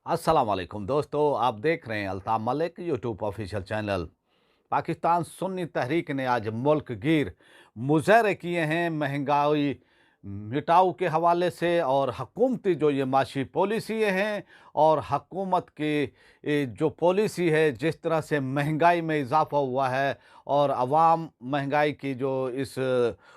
अस्सलाम वालेकुम दोस्तों, आप देख रहे हैं Altaf Malik YouTube official channel. Pakistan Sunni Tehreek ने आज मुल्क गिर मुज़ाहरे किए हैं महंगाई मिटाऊ के हवाले से और हकूमती जो ये माशी पॉलिसी हैं और हकूमत की जो पॉलिसी है, जिस तरह से महंगाई में इजाफ़ा हुआ है और आवाम महंगाई की जो इस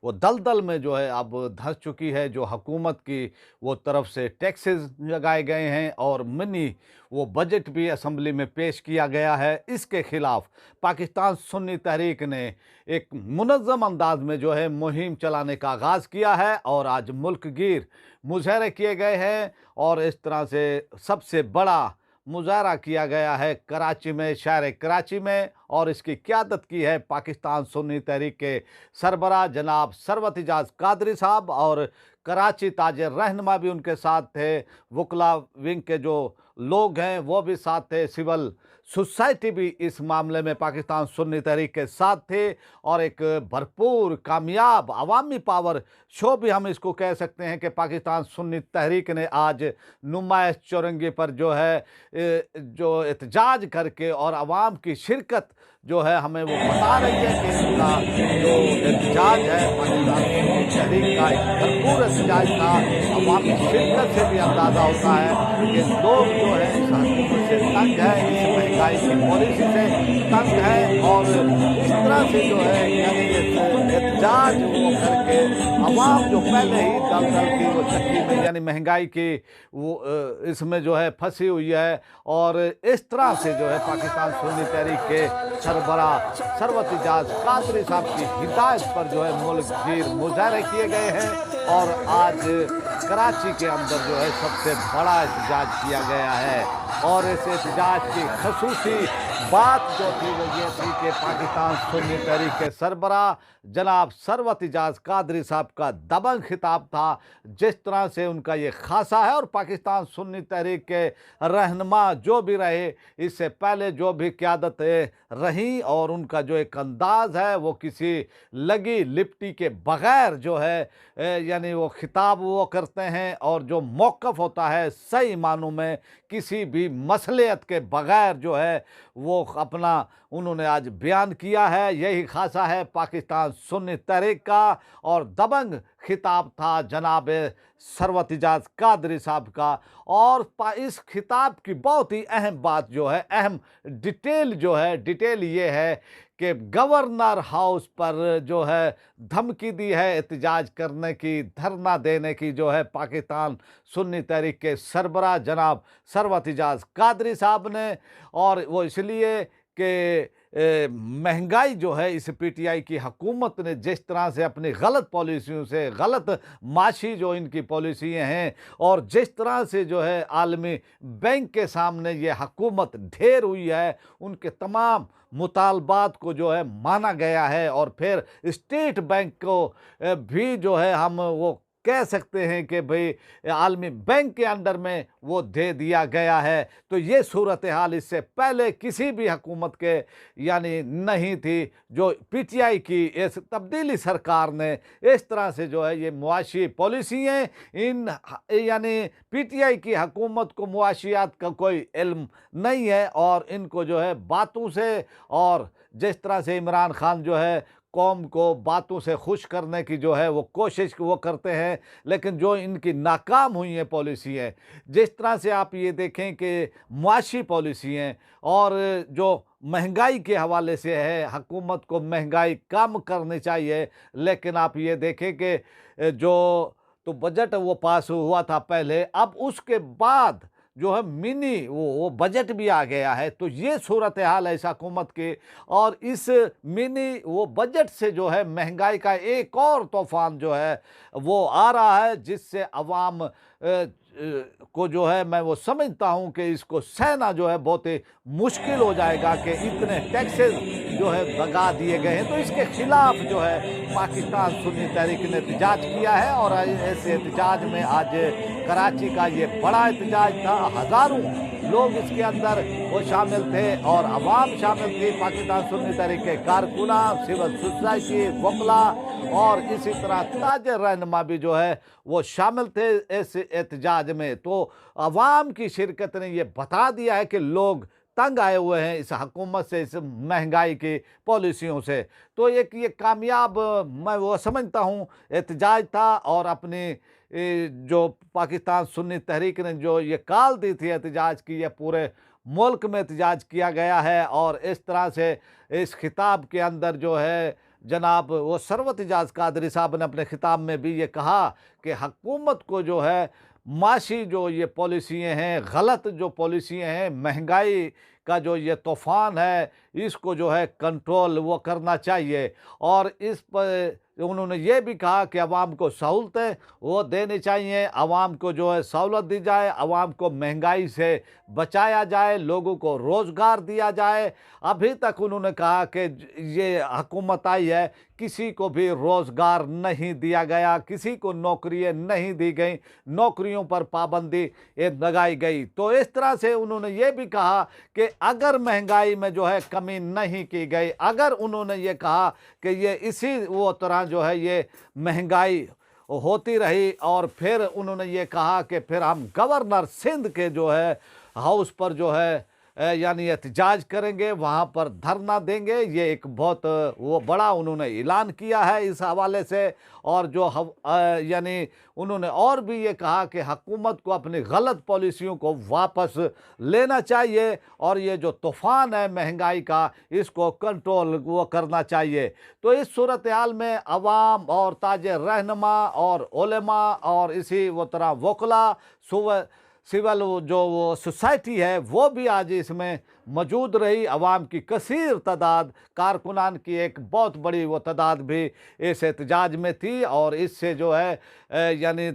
वो दलदल में जो है अब धंस चुकी है। जो हकूमत की वो तरफ से टैक्सेस लगाए गए हैं और मिनी वो बजट भी असम्बली में पेश किया गया है। इसके ख़िलाफ़ पाकिस्तान सुन्नी तहरीक ने एक मुनज़्ज़म अंदाज में जो है मुहिम चलाने का आगाज़ किया है और आज मुल्क गिर मुज़ाहरे किए गए हैं और इस तरह से सबसे बड़ा मुज़ाहरा किया गया है कराची में, शहर कराची में, और इसकी क़यादत की है पाकिस्तान सुन्नी तहरीक के सरबराह जनाब सरवत इजाज़ कादरी साहब, और कराची ताजिर रहनुमा भी उनके साथ थे। वकला विंग के जो लोग हैं वो भी साथ थे, सिविल सोसाइटी भी इस मामले में पाकिस्तान सुन्नी तहरीक के साथ थे और एक भरपूर कामयाब अवामी पावर शो भी हम इसको कह सकते हैं कि पाकिस्तान सुन्नी तहरीक ने आज नुमाइश चौरंगी पर जो है जो एहतजाज करके और आवाम की शिरकत जो है हमें वो बता रही है कि इसका जो एहतजाज है पाकिस्तान सुन्नी तहरीक का एक भरपूर एहतजाज था। अवामी शिरकत से भी अंदाज़ा होता है कि लोग जो है इस हुकूमत से तंग है, इस महंगाई की पॉलिसी से तंग है और इस तरह से जो है यानी एहतजाज वो करके अवाम जो पहले ही दलदल की वो चक्की में यानी महंगाई की वो इसमें जो है फंसी हुई है, और इस तरह से जो है पाकिस्तान सुन्नी तहरीक के सरबराह सरवत इजाज़ कादरी साहब की हिदायत पर जो है मुल्क गिर मुज़ाहरे किए गए हैं और आज कराची के अंदर जो है सबसे बड़ा एहतजाज किया गया है। और इस एहतजाज की खसूसी बात जो थी वो ये थी कि पाकिस्तान सुन्नी तहरीक के सरबराह जनाब सरवत इजाज़ कादरी साहब का दबंग खिताब था, जिस तरह से उनका ये खासा है। और पाकिस्तान सुन्नी तहरीक के रहनुमा जो भी रहे, इससे पहले जो भी क़यादतें रहीं, और उनका जो एक अंदाज़ है वो किसी लगी लिपटी के बग़ैर जो है यानी वो खिताब वो करते हैं और जो मौक़िफ़ होता है सही मानों में किसी भी मसलियत के बग़ैर जो है वो अपना उन्होंने आज बयान किया है। यही खासा है पाकिस्तान सुन्नी तहरीक का और दबंग खिताब था जनाब सरवत इजाज़ कादरी साहब का। और इस खिताब की बहुत ही अहम बात जो है, अहम डिटेल ये है कि गवर्नर हाउस पर जो है धमकी दी है एहतजाज करने की, धरना देने की जो है पाकिस्तान सुन्नी तहरीक के सरबराह जनाब सरवत इजाज़ कादरी साहब ने। और वो इसलिए कि महंगाई जो है इस पीटीआई की हुकूमत ने जिस तरह से अपनी गलत पॉलिसियों से, गलत माशी जो इनकी पॉलिसियाँ हैं और जिस तरह से जो है आलमी बैंक के सामने ये हुकूमत ढेर हुई है, उनके तमाम मुतालबात को जो है माना गया है और फिर स्टेट बैंक को भी जो है हम वो कह सकते हैं कि भाई आलमी बैंक के अंडर में वो दे दिया गया है। तो ये सूरत हाल इससे पहले किसी भी हुकूमत के यानी नहीं थी। जो पीटीआई की इस तब्दीली सरकार ने इस तरह से जो है ये मुआशी पॉलिसियाँ इन यानी पीटीआई की हुकूमत को मुआशियात का कोई इल्म नहीं है और इनको जो है बातों से और जिस तरह से इमरान खान जो है कौम को बातों से खुश करने की जो है वो कोशिश वो करते हैं, लेकिन जो इनकी नाकाम हुई हैं पॉलिसी है, जिस तरह से आप ये देखें कि मुआशी पॉलिसी हैं और जो महंगाई के हवाले से है, हुकूमत को महंगाई कम करनी चाहिए, लेकिन आप ये देखें कि जो तो बजट वो पास हुआ था पहले, अब उसके बाद जो है मिनी वो बजट भी आ गया है। तो ये सूरत हाल है इस हुकूमत की और इस मिनी वो बजट से जो है महंगाई का एक और तूफान जो है वो आ रहा है, जिससे अवाम को जो है मैं वो समझता हूँ कि इसको सहना जो है बहुत ही मुश्किल हो जाएगा कि इतने टैक्सेस जो है लगा दिए गए हैं। तो इसके खिलाफ जो है पाकिस्तान सुन्नी तहरीक ने एहतजाज किया है और ऐसे एहतजाज में आज कराची का ये बड़ा एहतजाज था। हज़ारों लोग इसके अंदर वो शामिल थे और अवाम शामिल थी। पाकिस्तान सुन्नी तहरीक के कारकुना, सिविल सोसाइटी, वकला और इसी तरह ताजर रहनुमा भी जो है वो शामिल थे इस एहतजाज में। तो अवाम की शिरकत ने ये बता दिया है कि लोग तंग आए हुए हैं इस हुकूमत से, इस महंगाई की पॉलिसियों से। तो एक ये कामयाब मैं वो समझता हूँ एहतजाज था। और अपनी जो पाकिस्तान सुन्नी तहरीक ने जो ये कॉल दी थी एहतजाज की, ये पूरे मुल्क में एहतजाज किया गया है। और इस तरह से इस खिताब के अंदर जो है जनाब वो सरवत एजाज कादरी साहब ने अपने खिताब में भी ये कहा कि हुकूमत को जो है माशी जो ये पॉलिसियाँ हैं, गलत जो पॉलिसियाँ हैं, महंगाई का जो ये तूफ़ान है, इसको जो है कंट्रोल वो करना चाहिए। और इस पर उन्होंने ये भी कहा कि अवाम को सहूलतें वो देनी चाहिए, अवाम को जो है सहूलत दी जाए, अवाम को महंगाई से बचाया जाए, लोगों को रोज़गार दिया जाए। अभी तक उन्होंने कहा कि ये हुकूमत आई है, किसी को भी रोज़गार नहीं दिया गया, किसी को नौकरियाँ नहीं दी गई, नौकरियों पर पाबंदी लगाई गई। तो इस तरह से उन्होंने ये भी कहा कि अगर महंगाई में जो है कमी नहीं की गई, अगर उन्होंने ये कहा कि ये इसी वो तरह जो है ये महंगाई होती रही, और फिर उन्होंने ये कहा कि फिर हम गवर्नर सिंध के जो है हाउस पर जो है यानी एहतजाज करेंगे, वहाँ पर धरना देंगे। ये एक बहुत वो बड़ा उन्होंने ऐलान किया है इस हवाले से। और जो यानी उन्होंने और भी ये कहा कि हुकूमत को अपनी गलत पॉलिसियों को वापस लेना चाहिए और ये जो तूफ़ान है महंगाई का, इसको कंट्रोल वो करना चाहिए। तो इस सूरत हाल में अवाम और ताजर रहनुमा और उलेमा और इसी वो तरह वकला, सिविल जो वो सोसाइटी है वो भी आज इसमें मौजूद रही। अवाम की कसीर तादाद, कारकुनान की एक बहुत बड़ी वो तादाद भी इस एहतजाज में थी। और इससे जो है यानी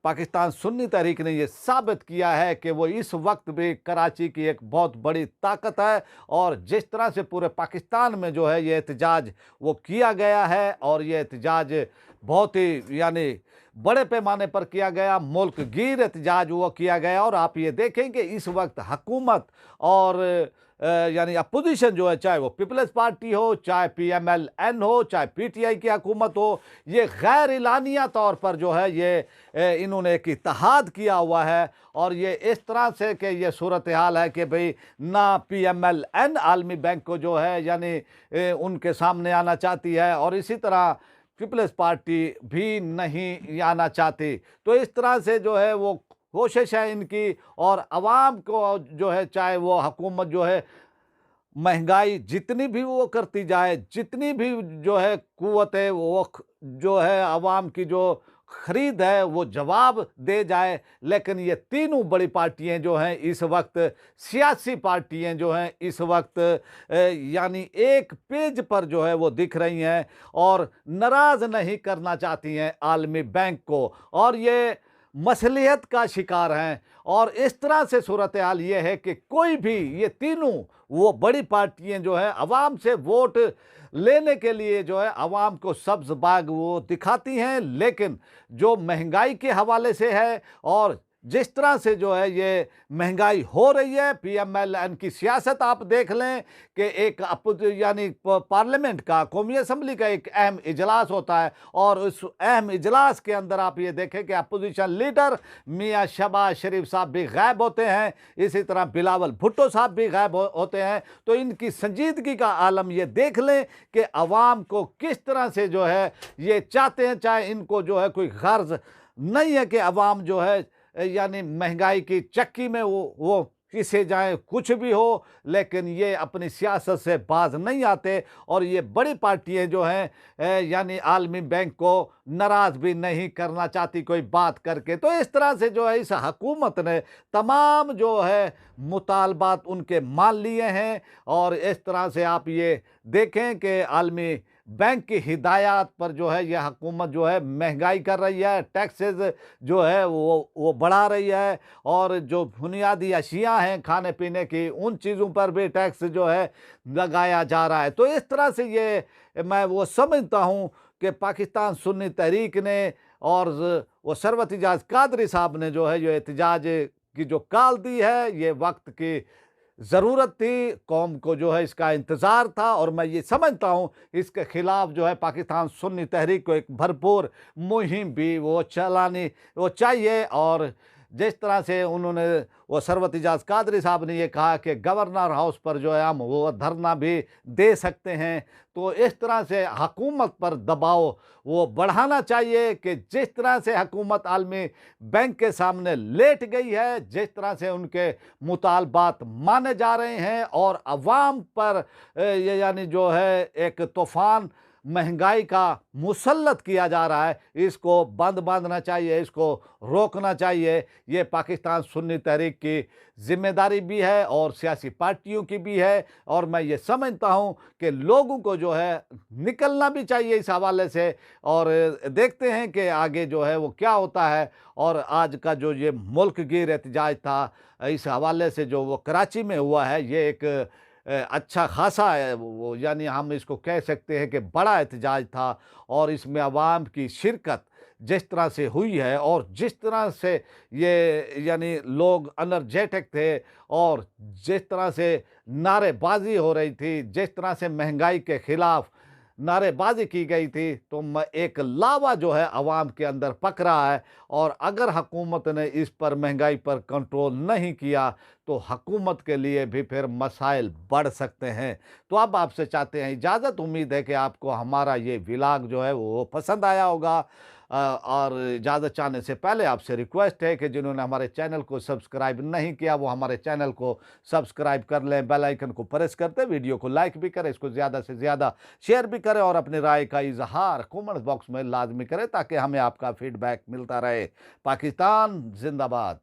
पाकिस्तान सुन्नी तहरीक ने ये साबित किया है कि वो इस वक्त भी कराची की एक बहुत बड़ी ताकत है। और जिस तरह से पूरे पाकिस्तान में जो है ये एहतजाज वो किया गया है, और ये एहतजाज बहुत ही यानी बड़े पैमाने पर किया गया, मुल्क गिर एहतजाज वो किया गया। और आप ये देखें कि इस वक्त हुकूमत और यानी अपोजिशन जो है, चाहे वो पीपल्स पार्टी हो, चाहे PMLN हो, चाहे PTI की हुकूमत हो, ये गैर एलानिया तौर पर जो है ये इन्होंने एक इत्तेहाद किया हुआ है। और ये इस तरह से कि ये सूरत हाल है कि भाई ना PMLN आलमी बैंक को जो है यानी उनके सामने आना चाहती है, और इसी तरह पीपल्स पार्टी भी नहीं आना चाहती। तो इस तरह से जो है वो कोशिश है इनकी। और अवाम को जो है, चाहे वो हुकूमत जो है महंगाई जितनी भी वो करती जाए, जितनी भी जो है कुव्वत है वो जो है अवाम की जो खरीद है वो जवाब दे जाए। लेकिन ये तीनों बड़ी पार्टियां जो हैं इस वक्त, सियासी पार्टियां जो हैं इस वक्त यानी एक पेज पर जो है वो दिख रही हैं और नाराज़ नहीं करना चाहती हैं आलमी बैंक को, और ये मसलियत का शिकार हैं। और इस तरह से सूरत हाल ये है कि कोई भी, ये तीनों वो बड़ी पार्टियां जो है अवाम से वोट लेने के लिए जो है अवाम को सब्ज़ बाग वो दिखाती हैं, लेकिन जो महंगाई के हवाले से है और जिस तरह से जो है ये महंगाई हो रही है, PMLN की सियासत आप देख लें कि एक यानी पार्लियामेंट का, कौमी असम्बली का एक अहम इजलास होता है, और उस अहम इजलास के अंदर आप ये देखें कि अपोजिशन लीडर मियाँ शहबाज शरीफ साहब भी गायब होते हैं, इसी तरह बिलावल भुट्टो साहब भी गायब होते हैं। तो इनकी संजीदगी का आलम ये देख लें कि अवाम को किस तरह से जो है ये चाहते हैं, चाहे इनको जो है कोई गर्ज नहीं है कि अवाम जो है यानी महंगाई की चक्की में वो किसे जाए, कुछ भी हो, लेकिन ये अपनी सियासत से बाज नहीं आते। और ये बड़ी पार्टियां जो हैं यानी आलमी बैंक को नाराज़ भी नहीं करना चाहती कोई बात करके। तो इस तरह से जो है इस हुकूमत ने तमाम जो है मुतालबात उनके मान लिए हैं। और इस तरह से आप ये देखें कि आलमी बैंक की हिदायत पर जो है यह हुकूमत जो है महंगाई कर रही है, टैक्सेस जो है वो बढ़ा रही है, और जो बुनियादी अशिया हैं खाने पीने की, उन चीज़ों पर भी टैक्स जो है लगाया जा रहा है। तो इस तरह से ये मैं वो समझता हूँ कि पाकिस्तान सुन्नी तहरीक ने और वो सरवत एजाज कादरी साहब ने जो है ये एहतजाज की जो काल दी है, ये वक्त की ज़रूरत थी, कौम को जो है इसका इंतज़ार था और मैं ये समझता हूँ इसके खिलाफ जो है पाकिस्तान सुन्नी तहरीक को एक भरपूर मुहिम भी वो चाहिए। और जिस तरह से उन्होंने वो सरवत इजाज़ कादरी साहब ने ये कहा कि गवर्नर हाउस पर जो है हम वो धरना भी दे सकते हैं, तो इस तरह से हकूमत पर दबाव वो बढ़ाना चाहिए कि जिस तरह से हुकूमत आलमी बैंक के सामने लेट गई है, जिस तरह से उनके मुतालबात माने जा रहे हैं और अवाम पर ये यानी जो है एक तूफ़ान महंगाई का मुसल्लत किया जा रहा है, इसको बंद बांधना चाहिए, इसको रोकना चाहिए। ये पाकिस्तान सुन्नी तहरीक की ज़िम्मेदारी भी है और सियासी पार्टियों की भी है और मैं ये समझता हूँ कि लोगों को जो है निकलना भी चाहिए इस हवाले से। और देखते हैं कि आगे जो है वो क्या होता है। और आज का जो ये मुल्क गिर एहतजाज था, इस हवाले से जो वो कराची में हुआ है, ये एक अच्छा खासा है, वो यानी हम इसको कह सकते हैं कि बड़ा एहतजाज था और इसमें अवाम की शिरकत जिस तरह से हुई है और जिस तरह से ये यानी लोग एनर्जेटिक थे और जिस तरह से नारेबाजी हो रही थी, जिस तरह से महंगाई के खिलाफ नारेबाजी की गई थी, तो एक लावा जो है अवाम के अंदर पक रहा है। और अगर हुकूमत ने इस पर महंगाई पर कंट्रोल नहीं किया तो हुकूमत के लिए भी फिर मसाइल बढ़ सकते हैं। तो अब आपसे चाहते हैं इजाज़त, उम्मीद है कि आपको हमारा ये व्लॉग जो है वो पसंद आया होगा। और इजाज़त चाहने से पहले आपसे रिक्वेस्ट है कि जिन्होंने हमारे चैनल को सब्सक्राइब नहीं किया वो हमारे चैनल को सब्सक्राइब कर लें, बेल आइकन को प्रेस करते वीडियो को लाइक भी करें, इसको ज़्यादा से ज़्यादा शेयर भी करें और अपनी राय का इजहार कमेंट बॉक्स में लाजमी करें ताकि हमें आपका फीडबैक मिलता रहे। पाकिस्तान जिंदाबाद।